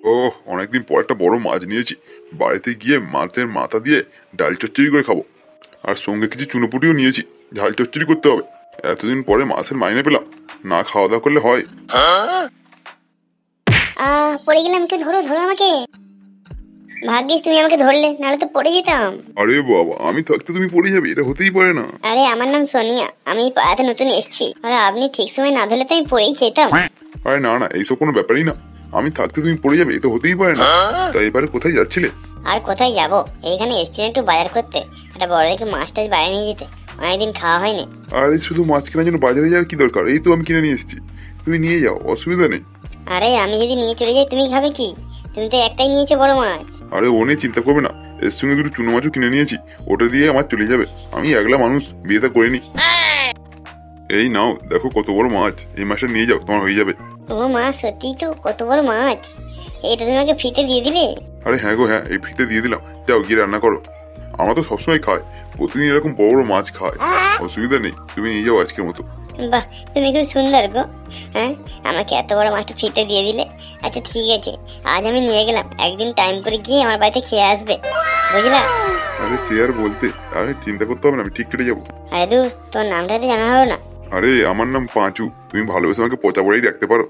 ও, অনেকদিন পর একটা বড় মাছ নিয়েছি। বাড়িতে গিয়ে মাছের মাথা দিয়ে ডাল চচ্চড়ি করে খাবো। আর সঙ্গে কিছু চুনোপুটিও নিয়েছি, ঝাল চচ্চড়ি করতে হবে। এতদিন পরে মাছের মাইনে পেলাম, না খাওয়া দাওয়া করলে হয়? পড়ে গেলাম, কেউ ধরো ধরো আমাকে। ভাগ্যিস তুমি আমাকে ধরলে, নাহলে তো পড়ে যেতাম। আরে বাবা, আমি থাকতে তুমি পড়ে যাবে? এটা হতেই পারে না। আরে আমার নাম সোনিয়া, আমি পাড়াতে নতুন এসেছি, আর আপনি ঠিক সময় না ধরলে তো আমি পড়েই যেতাম। আরে না না, এইসব কোনো ব্যাপারই না। আমি থাকতে তুমি পড়ে যাবে, এটা হতেই পারে না। তাই এবারে কোথায় যাচ্ছিলে? আর কোথায় যাব, এইখানে এসেছি একটু বাজার করতে, একটা বড় দেখে মাছ টাছ বাইরে নিয়ে যেতে, অনেকদিন খাওয়া হয়নি। আরে শুধু মাছ কেনার জন্য বাজারে যাওয়ার কি দরকার? এই তো আমি কিনে নিয়ে এসেছি, তুমি নিয়ে যাও, অসুবিধা নেই। আরে আমি যদি নিয়ে চলে যাই তুমি খাবে কি? তুমি তো একটাই নিয়েছো বড় মাছ। আরে ও নিয়ে চিন্তা করবে না, এর সঙ্গে দুটো চুনো মাছও কিনে নিয়েছি, ওটা দিয়ে আমার চলে যাবে। আমি একলা মানুষ, বিয়েটা করিনি। এই নাও, দেখো কত বড় মাছ, এই মাছটা নিয়ে যাও, তোমার হয়ে যাবে। ও মা, সত্যি তো কত বড় মাছ! এটা তুমি আমাকে ফ্রিতে দিয়ে দিলে? আরে হ্যাঁ গো হ্যাঁ, এই ফ্রিতে দিয়ে দিলাম, যাও গিয়ে রান্না করো। আমরা তো সবসময় খাই, প্রতিদিন এরকম বড় বড় মাছ খাই, অসুবিধা নেই, তুমি নিয়ে যাও আজকের মতো। বাহ, তুমি খুব সুন্দর গো। হ্যাঁ, আমাকে এত বড় মাছটা ফ্রিতে দিয়ে দিলে। আচ্ছা ঠিক আছে, আজ আমি নিয়ে গেলাম, একদিন টাইম করে গিয়ে আমার বাড়িতে খেয়ে আসবে, বুঝলা? আরে শেয়ার বলতে, আরে চিন্তা করতে হবে না, আমি ঠিক কেটে যাবো। আরে দূর, তোর নামটা তো জানা হলো না। আরে আমার নাম পাঁচু, তুমি ভালোবেসে আমাকে পচা বড়াই রাখতে পারো।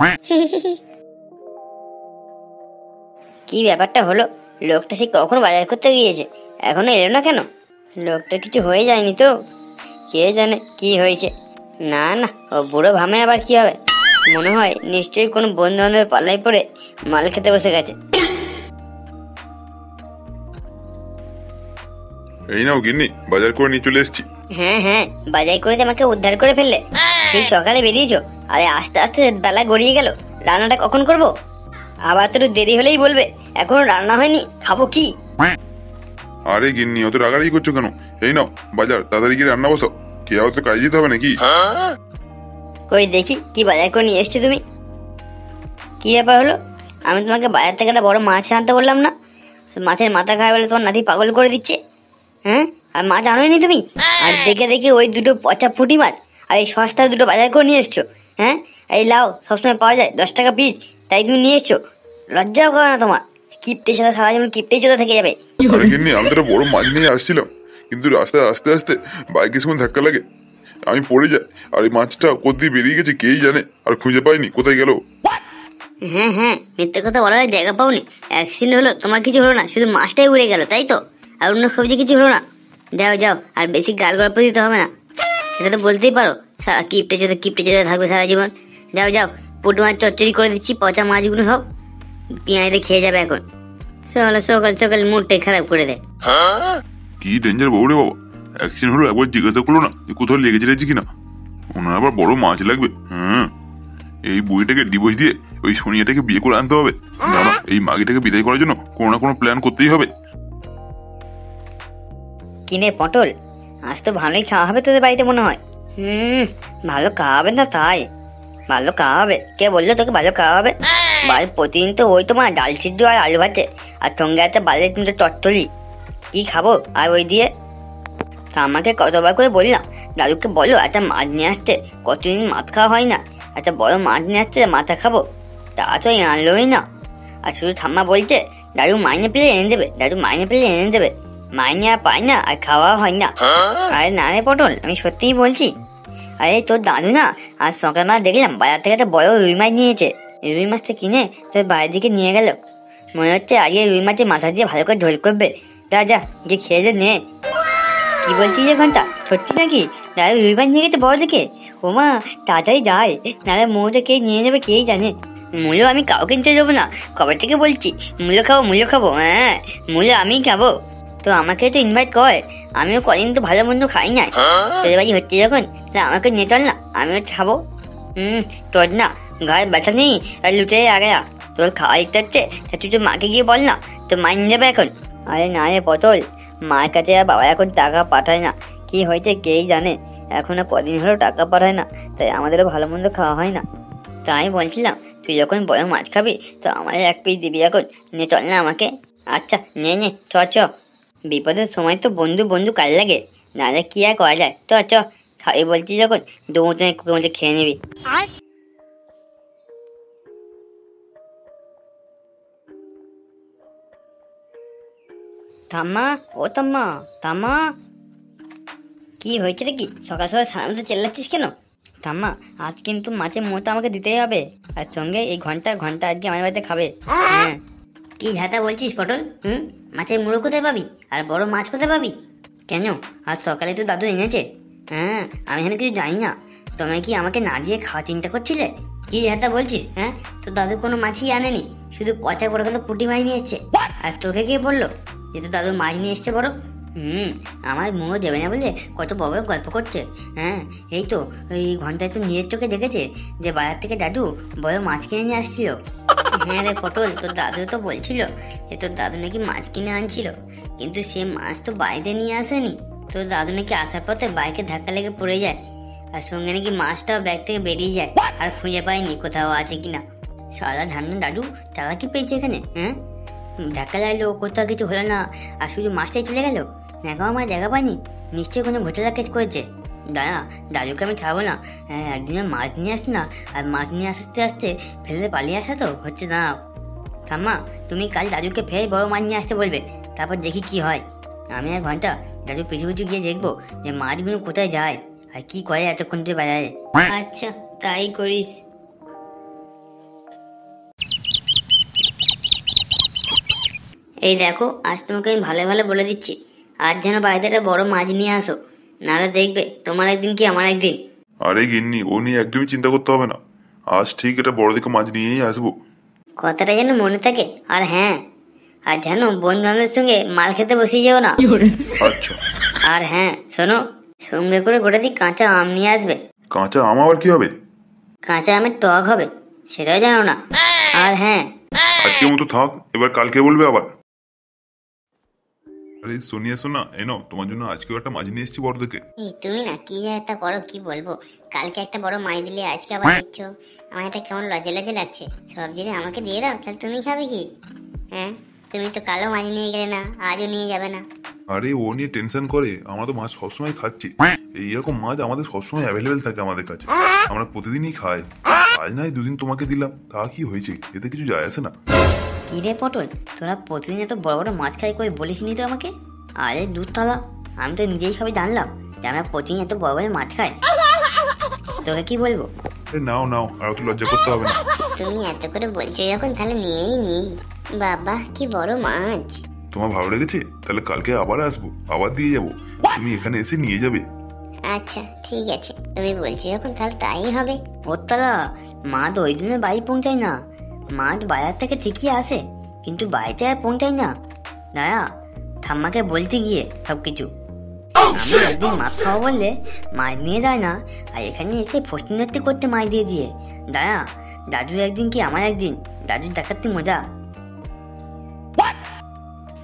কি ব্যাপারটা হলো, লোকটা সে কখন বাজার করতে গিয়েছে, এখনো এলো না কেন? লোকটা কিছু হয়ে যায়নি তো? কে জানে কি হয়েছে। না না, ও বুড়ো ভামে আবার কি হবে? মনে হয় নিশ্চয়ই কোনো বন্ধু বান্ধবের পাল্লায় পড়ে মাল খেতে বসে গেছে। এই নাও গিন্নি, বাজার করে নিয়ে চলে এসেছি। হ্যাঁ হ্যাঁ, বাজার করে আমাকে উদ্ধার করে ফেললে। সেই সকালে বেরিয়েছো, আরে আস্তে আস্তে বেলা গড়িয়ে গেল, রান্নাটা কখন করব? আবার তো একটু দেরি হলেই বলবে এখনো রান্না হয়নি, খাবো কি? আরে গিন্নি, অত রাগারাগি করছো কেন? এই নাও বাজার, তাড়াতাড়ি গিয়ে রান্না বসাও, কে আবার তো কাজে যেতে হবে নাকি? কই দেখি কি বাজার করে নিয়ে এসছো তুমি। কি ব্যাপার হলো, আমি তোমাকে বাজার থেকে একটা বড় মাছ আনতে বললাম না? মাছের মাথা খায় বলে তোমার নাতি পাগল করে দিচ্ছে। হ্যাঁ, আর মাছ আনোনি তুমি, আর দেখে দেখে ওই দুটো পচা ফুটি মাছ আর এই সস্তা দুটো বাজার করে নিয়ে এসছো। হ্যাঁ, এই লাও, সবসময় পাওয়া যায় 10 টাকা পিস, তাই তুমি নিয়ে এসছো। লজ্জাও করে না তোমার? কিপ্টের সাথে সারা জীবন কিপ্টেই চোদা থেকে যাবে। আরে গিন্নি, আমি তো একটা বড় মাছ নিয়ে আসছিলাম, কিন্তু রাস্তায় আস্তে আস্তে বাইকের সঙ্গে ধাক্কা লাগে, আমি পড়ে যাই, আর এই মাছটা কোথায় বেরিয়ে গেছে কেই জানে, আর খুঁজে পাইনি কোথায় গেল। হ্যাঁ হ্যাঁ, মিথ্যে কথা বলার জায়গা পাওনি। অ্যাক্সিডেন্ট হলো, তোমার কিছু হলো না, শুধু মাছটাই উড়ে গেল, তাই তো? আর অন্য সবজি কিছু হলো না? যাও যাও, আর বেশি গাল গল্প দিতে হবে না, সেটা তো বলতেই পারো। সারা কিপ্টে চোদা থাকবে সারা জীবন। যাও যাও, পুঁটি মাছ চচ্চড়ি করে দিচ্ছি, পচা মাছগুলো সব পেঁয়াজে খেয়ে যাবে এখন। সকাল সকাল মুডটাই খারাপ করে দেয়। কি ডেঞ্জার বউ রে বাবা, অ্যাক্সিডেন্ট হলো একবার জিজ্ঞাসা করলো না যে কোথাও লেগেছে রেগেছে কিনা? ওনার আবার বড় মাছ লাগবে। হ্যাঁ, এই বুড়িটাকে ডিভোর্স দিয়ে ওই সোনিয়াটাকে বিয়ে করে আনতে হবে। না না, এই মাগিটাকে বিদায় করার জন্য কোনো না কোনো প্ল্যান করতেই হবে। কিনে পটল, আজ তো ভালোই খাওয়া হবে তোদের বাড়িতে মনে হয়। ভালো খাওয়াবে না তাই? ভালো খাওয়াবে? কে বললো তোকে ভালো খাওয়াবে? প্রতিদিন তো ওই তোমার ডাল সিদ্ধ আর আলু ভাতে, আর সঙ্গে একটা বালের কিন্তু টট্টলি, কি খাবো আর ওই দিয়ে? তা আমাকে কতবার করে বললাম দাদুকে বলো একটা মাছ নিয়ে আসতে, কতদিন মাছ খাওয়া হয় না, একটা বড় মাছ নিয়ে আসতে মাথা খাবো, তা তো আনলোই না। আর শুধু ঠাম্মা বলছে দাদু মাইনে পেলে এনে দেবে, দাদু মাইনে পেলে এনে দেবে, মাইনে আর পাই না আর খাওয়া হয় না। আরে না রে পটল, আমি সত্যিই বলছি। আরে তোর দাদু না আজ সকালবেলা দেখলাম বাজার থেকে একটা বড় রুই মাছ নিয়েছে, রুই মাছটা কিনে তোর বাড়ির দিকে নিয়ে গেল। মনে হচ্ছে আজকে রুই মাছের মাথা দিয়ে ভালো করে ঝোল করবে। যা যা, যে খেয়ে যে নে। কি বলছিস যে ঘন্টা, সত্যি নাকি দাদু রুই মাছ নিয়ে গেছে বড় দেখে? ও মা, তাড়াতাড়ি যায়, নাহলে মূল্যটা কে নিয়ে নেবে কেই জানে। মূল্য আমি কাউকে নিতে যাবো না, কবে থেকে বলছি মূল্য খাবো। হ্যাঁ, মূল্য আমিই খাবো। তো আমাকে তো ইনভাইট কর, আমিও কদিন তো ভালো মন্দ খাই না, তোদের বাড়ি হচ্ছে যখন, আমাকে নিয়ে চল না, আমিও খাবো। তোর না ঘর ব্যথা নেই আর লুটে আগে, তোর খাওয়া ইচ্ছা হচ্ছে, তা তুই তো মাকে গিয়ে বল না, তো মাইন যাবে এখন। আরে না রে পটল, মায়ের কাছে আর বাবা এখন টাকা পাঠায় না, কি হয়েছে কেই জানে, এখনো কদিন হলো টাকা পাঠায় না, তাই আমাদেরও ভালো মন্দ খাওয়া হয় না। তাই বলছিলাম তুই যখন বড় মাছ খাবি তো আমাদের এক পিস দিবি এখন, নিয়ে চল না আমাকে। আচ্ছা নে চ, বিপদের সময় তো বন্ধু বন্ধু কাল লাগে, নাহলে কি আর করা যায়। চ খাবি বলছি যখন, দুমুটো কুকুর মধ্যে খেয়ে নিবি। ঠাম্মা, ও ঠাম্মা, ঠাম্মা, কি হয়েছে রে? কি সকাল সকাল সারাদিন চেল্লাচ্ছিস কেন? ঠাম্মা, আজ কিন্তু মাছের মোটা আমাকে দিতেই হবে, আর সঙ্গে এই ঘন্টা ঘন্টা আজকে আমার বাড়িতে খাবে। হ্যাঁ। কি ঝাঁটা বলছিস পটল? মাছের মুড়ো কোথায় পাবি? আর বড় মাছ কোথায় পাবি? কেন, আজ সকালে তো দাদু এনেছে। হ্যাঁ, আমি এখানে কিছু জানি না। তুমি কি আমাকে না দিয়ে খাওয়া চিন্তা করছিলে? কি ঝাঁটা বলছিস? হ্যাঁ, তো দাদু কোনো মাছই আনেনি, শুধু পচা করে কিন্তু পুঁটি মাছ নিয়ে এসছে। আর তোকে কে বললো যে তো দাদু মাছ নিয়ে এসছে বড়? আমার মুড়ো দেবে না বলে কত বড় বড় গল্প করছে। হ্যাঁ, এই তো ওই ঘন্টায় তো নিজের চোখে দেখেছে যে বাজার থেকে দাদু বড় মাছ কিনে নিয়ে আসছিল। হ্যাঁ রে পটল, তোর দাদু তো বলছিল যে তোর দাদু নাকি মাছ কিনে আনছিল, কিন্তু সে মাছ তো বাড়িতে নিয়ে আসেনি। তোর দাদু নাকি আসার পথে বাইকে ধাক্কা লেগে পড়ে যায়, আর সঙ্গে নাকি মাছটাও ব্যাগ থেকে বেরিয়ে যায়, আর খুঁজে পায়নি কোথাও আছে কিনা। সারা ধান দাদু তারা কি পেয়েছে এখানে? হ্যাঁ, ধাক্কা লাগলো, কোথাও কিছু হলো না, আর শুধু মাছটাই চলে গেল। দেখাও আমার জায়গা পায়নি, নিশ্চয়ই কোনো ঘোটালা কেস করেছে। দাদা, দাদুকে আমি ছাড়বো না। হ্যাঁ, একদিনে মাছ নিয়ে আস না, আর মাছ নিয়ে আসতে আসতে ফেলে পালিয়ে আসা তো হচ্ছে না। ঠাম্মা, তুমি কাল দাদুকে ফের বড় মাছ নিয়ে আসতে বলবে, তারপর দেখি কি হয়। আমি এক ঘন্টা দাদু পিছু পিছু গিয়ে দেখবো যে মাছগুলো কোথায় যায় আর কি করে এতক্ষণ ধরে বাজারে। আচ্ছা, তাই করিস। এই দেখো, আজ তোমাকে আমি ভালো ভালো বলে দিচ্ছি, আজ যেন বাড়িতে একটা বড় মাছ নিয়ে আসো, নাহলে দেখবে তোমার একদিন কি আমার একদিন। আরে গিন্নি, ও নিয়ে একদমই চিন্তা করতে হবে না। আজ ঠিক এটা বড় দেখে মাছ নিয়েই আসবো। কথাটা যেন মনে থাকে। আর হ্যাঁ, আর যেন বন্ধু বান্ধবের সঙ্গে মাল খেতে বসে যেও না। আচ্ছা। আর হ্যাঁ শোনো, সঙ্গে করে গোটা দিক কাঁচা আম নিয়ে আসবে। কাঁচা আম আবার কি হবে? কাঁচা আমের টক হবে, সেটাও জানো না? আর হ্যাঁ, আজকের মতো থাক, এবার কালকে বলবে আবার। আরে সোনিয়া সোনা, এনো তোমার জন্য আজকেও একটা মাছ নিয়ে এসেছি বড় দেখে। তুমি না কি একটা করো, কি বলবো। কালকে একটা বড় মাছ দিলে আজকে আবার দিচ্ছ, আমার এটা কেমন লজ্জা লজ্জা লাগছে। সব যদি আমাকে দিয়ে দাও তাহলে তুমি খাবে কি? হ্যাঁ, তুমি তো কালো মাছ নিয়ে গেলে না, আজও নিয়ে যাবে না। আরে ও নিয়ে টেনশন করে, আমরা তো মাছ সবসময় খাচ্ছি। এইরকম মাছ আমাদের সবসময় অ্যাভেলেবেল থাকে আমাদের কাছে, আমরা প্রতিদিনই খাই। আজ নাই দুদিন তোমাকে দিলাম, তা কি হয়েছে, এতে কিছু যায় আসে না। কি রে পটল, তোরা প্রতিদিন এত বড় বড় মাছ খাই করে বলিস নি তো আমাকে? আরে দুধ তলা, আমি তো নিজেই সবাই জানলাম যে আমরা প্রতিদিন এত বড় বড় মাছ খাই। তোকে কি বলবো? আরে নাও নাও, আর একটু লজ্জা করতে হবে না। তুমি এত করে বলছো যখন, তাহলে নিয়েই নি। বাবা, কি বড় মাছ! তোমার ভালো লেগেছে? তাহলে কালকে আবার আসবো, আবার দিয়ে যাবো, তুমি এখানে এসে নিয়ে যাবে। আচ্ছা ঠিক আছে, তুমি বলছো যখন তাহলে তাই হবে। ওত্তালা, মাছ ওই দিনে বাড়ি পৌঁছায় না। মাছ বাজার থেকে ঠিকই আসে, কিন্তু বাড়িতে আর পৌঁছায় না। দাদা, ঠাম্মাকে বলতে গিয়ে সবকিছু। আমি একদিন মাছ খাবো বললে মাছ নিয়ে যায় না, আর এখানে এসে ফষ্টিনত্তি করতে মাছ দিয়ে দিয়ে। দাদা, দাদুর একদিন কি আমার একদিন, দাদুর দেখাতে মজা।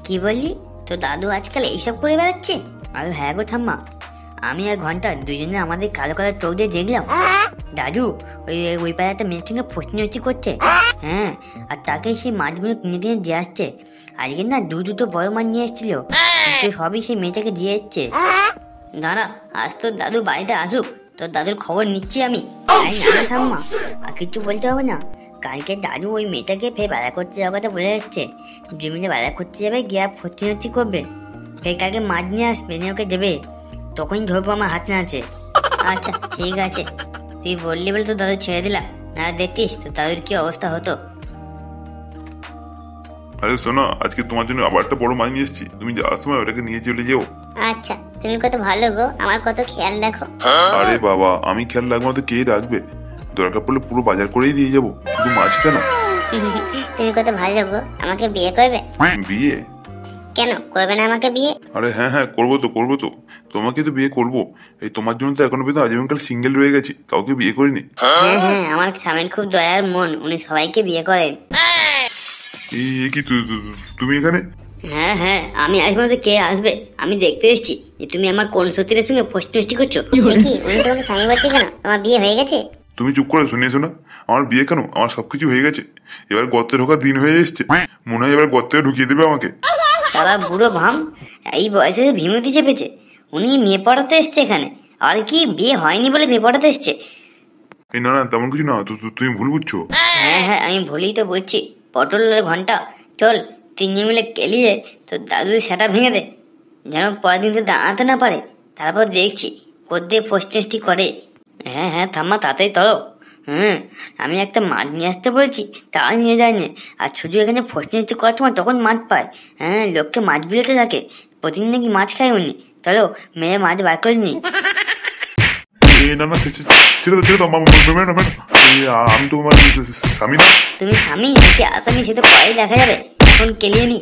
কি বললি? তো দাদু আজকাল এইসব করে বেড়াচ্ছে? আর হ্যাঁ গো ঠাম্মা, আমি আর ঘন্টা দুজনে আমাদের কালো কালো চোখ দিয়ে দেখলাম দাদু ওই ওই পাড়ে একটা মেয়ের সঙ্গে ফষ্টিনত্তি করছে। হ্যাঁ, আর তাকে সেই মাছগুলো কিনে কিনে দিয়ে আসছে। আজকে না দুটো বড় মাছ নিয়ে এসেছিল, কিন্তু সবই সেই মেয়েটাকে দিয়ে এসছে। দাঁড়া, আজ তোর দাদু বাড়িতে আসুক, তোর দাদুর খবর নিচ্ছি আমি। না ঠাম্মা, আর কিছু বলতে হবে না। কালকে দাদু ওই মেয়েটাকে ফের বাজার করতে যাওয়ার কথা বলে যাচ্ছে। দুই মিলে বাজার করতে যাবে, গিয়ে ফষ্টিনত্তি করবে, ফের কালকে মাছ নিয়ে আসবে, নিয়ে ওকে দেবে, তখনই ধরবো আমার হাতে আছে। আচ্ছা ঠিক আছে, তুই বললি বলে তোর দাদু ছেড়ে দিলাম, না দেখতিস তোর দাদুর কি অবস্থা হতো। আরে শোনা, আজকে তোমার জন্য আবার একটা বড় মাছ নিয়ে এসেছি, তুমি যাওয়ার সময় ওটাকে নিয়ে চলে যেও। আচ্ছা, তুমি কত ভালো গো, আমার কত খেয়াল রাখো। আরে বাবা, আমি খেয়াল রাখবো না তো কে রাখবে? দরকার পড়লে পুরো বাজার করেই দিয়ে যাবো, শুধু মাছ কেন। তুমি কত ভালো গো, আমাকে বিয়ে করবে? বিয়ে? কেন করবে না আমাকে বিয়ে? আরে হ্যাঁ হ্যাঁ, করবো তো করবো তো, তোমাকে তো বিয়ে করবো। এই তোমার জন্য তো এখনো পর্যন্ত আজীবনকাল সিঙ্গেল রয়ে গেছি, কাউকে বিয়ে করিনি। হ্যাঁ হ্যাঁ, আমার স্বামীর খুব দয়ার মন, উনি সবাইকে বিয়ে করেন। এই কি তুমি এখানে? হ্যাঁ হ্যাঁ, আমি আসবো তো কে আসবে, আমি দেখতে এসেছি যে তুমি আমার কোন সতীরের সঙ্গে ফষ্টি করছো। কি উনি তোমাকে স্বামী বলছে কেন? তোমার বিয়ে হয়ে গেছে? তুমি চুপ করে শুনিয়ে শোনা, আমার বিয়ে কেন, আমার সবকিছু হয়ে গেছে। এবার গর্তে ঢোকার দিন হয়ে এসছে, মনে হয় এবার গর্তে ঢুকিয়ে দেবে আমাকে। তারা বুড়ো ভাম, এই বয়সে ভীমতি চেপেছে। উনি মেয়ে পড়াতে এসছে এখানে, আর কি বিয়ে হয়নি বলে মেয়ে পড়াতে এসছে? এই না না, তেমন কিছু না, তুমি ভুল বুঝছো। হ্যাঁ হ্যাঁ, আমি ভুলই তো বলছি। পটল ঘন্টা, চল তিনজন মিলে কেলিয়ে তোর দাদুর সেটা ভেঙে দে, যেন পরের দিন তো দাঁড়াতে না পারে। তারপর দেখছি কোদ্দে ফোস্টেস্টি করে। হ্যাঁ হ্যাঁ থাম্মা, তাড়াতাড়ি তলো। আমি একটা মাছ নিয়ে আসতে বলছি, তা নিয়ে যায়নি। আর শুধু এখানে ফোস্টেস্টি করার সময় তখন মাছ পায়। লোককে মাছ বিলেতে থাকে, প্রতিদিন নাকি মাছ খায় উনি। চলো মেয়ে মাছ বার করে নি। না না, ছেড়ে দাও ম্যাডাম। আমি তো তোমার স্বামী না। তুমি স্বামী নাকি আসামি সেটা পরেই দেখা যাবে, এখন কেলিয়ে নি।